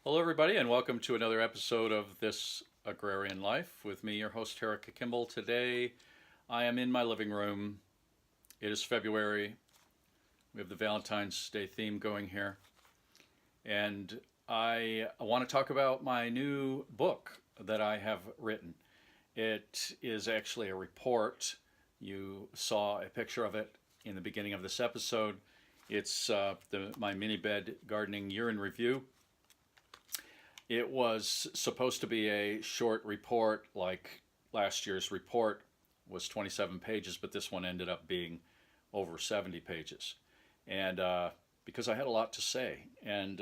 Hello, everybody, and welcome to another episode of This Agrarian Life with me, your host, Eric Kimball. Today, I am in my living room. It is February. We have the Valentine's Day theme going here. And I want to talk about my new book that I have written. It is actually a report. You saw a picture of it in the beginning of this episode. It's my Minibed Gardening Year in Review. It was supposed to be a short report, like last year's report was 27 pages, but this one ended up being over 70 pages. And because I had a lot to say. And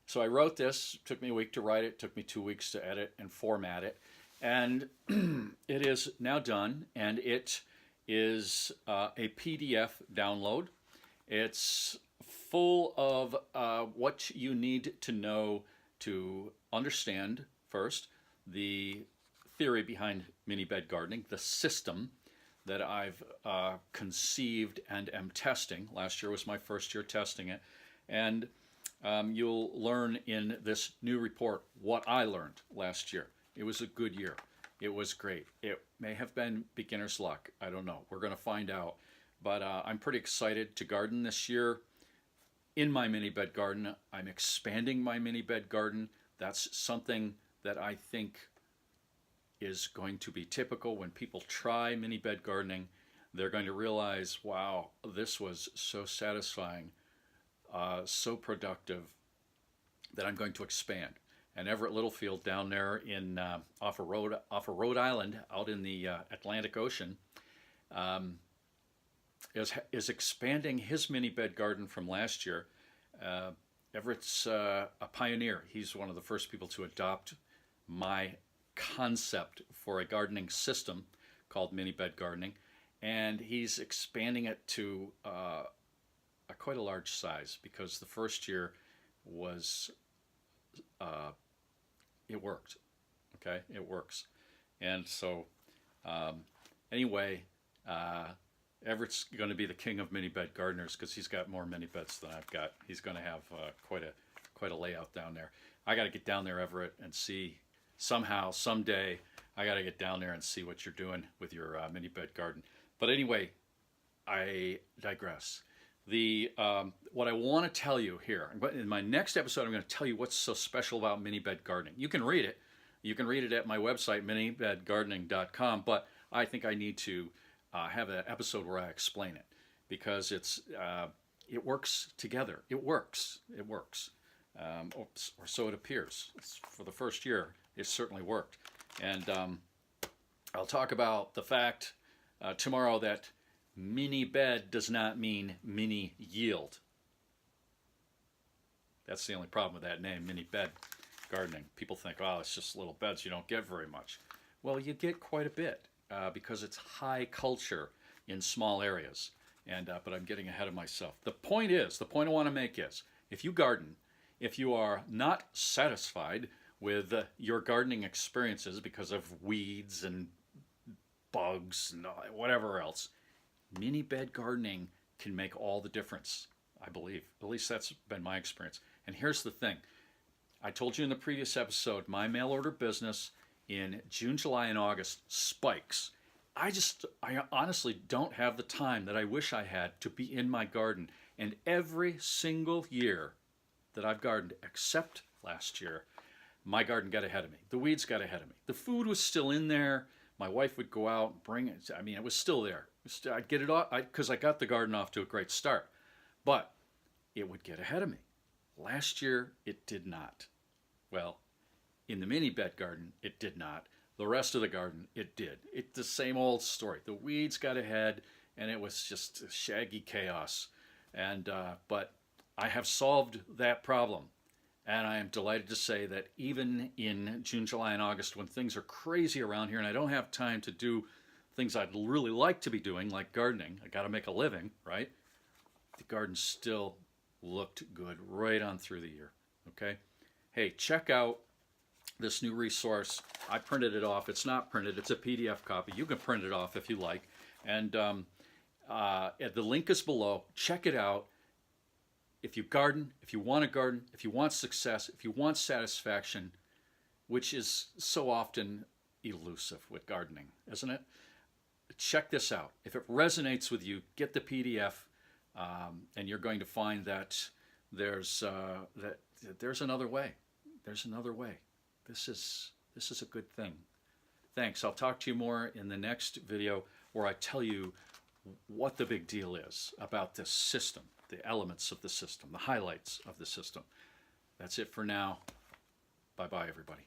so I wrote this. It took me a week to write it. It took me 2 weeks to edit and format it. And it is now done, and it is a PDF download. It's full of what you need to know to understand, first, the theory behind mini bed gardening, the system that I've conceived and am testing. Last year was my first year testing it. And you'll learn in this new report what I learned last year. It was a good year. It was great. It may have been beginner's luck. I don't know. We're going to find out. But I'm pretty excited to garden this year. In my mini bed garden, I'm expanding my mini bed garden. That's something that I think is going to be typical when people try mini bed gardening. They're going to realize, wow, this was so satisfying, so productive, that I'm going to expand. And Everett Littlefield down there in off of Rhode Island, out in the Atlantic Ocean, is expanding his mini bed garden from last year. Everett's a pioneer. He's one of the first people to adopt my concept for a gardening system called mini bed gardening, and he's expanding it to quite a large size because the first year was it worked. Okay, it works, and so anyway. Everett's going to be the king of mini bed gardeners because he's got more mini beds than I've got. He's going to have quite a layout down there. I got to get down there, Everett, and see somehow, someday. I got to get down there and see what you're doing with your mini bed garden. But anyway, I digress. The what I want to tell you here in my next episode, I'm going to tell you what's so special about mini bed gardening. You can read it. You can read it at my website, minibedgardening.com. But I think I need to have an episode where I explain it because it works together. It works. Or so it appears. For the first year, it certainly worked. And I'll talk about the fact tomorrow that mini bed does not mean mini yield. That's the only problem with that name, mini bed gardening. People think, oh, it's just little beds. You don't get very much. Well, you get quite a bit. Because it's high culture in small areas. And but I'm getting ahead of myself. The point I want to make is, if you garden, if you are not satisfied with your gardening experiences because of weeds and bugs and whatever else, mini bed gardening can make all the difference, I believe. At least that's been my experience. And here's the thing. I told you in the previous episode, my mail order business in June, July, and August spikes. I honestly don't have the time that I wish I had to be in my garden. And every single year that I've gardened, except last year, my garden got ahead of me. The weeds got ahead of me. The food was still in there. My wife would go out and bring it. I mean, it was still there. I'd get it off because I got the garden off to a great start. But it would get ahead of me. Last year, it did not. Well, in the mini bed garden, it did not. The rest of the garden, it did. It's the same old story. The weeds got ahead, and it was just shaggy chaos. And but I have solved that problem, and I am delighted to say that even in June, July, and August, when things are crazy around here, and I don't have time to do things I'd really like to be doing, like gardening, I got to make a living, right? The garden still looked good right on through the year. Okay, hey, check out this new resource. I printed it off. It's not printed. It's a PDF copy. You can print it off if you like. And the link is below. Check it out. if you garden, if you want to garden, if you want success, if you want satisfaction, which is so often elusive with gardening, isn't it? Check this out. If it resonates with you, get the PDF, and you're going to find that there's another way. There's another way. This is a good thing. Thanks. I'll talk to you more in the next video where I tell you what the big deal is about this system, the elements of the system, the highlights of the system. That's it for now. Bye-bye, everybody.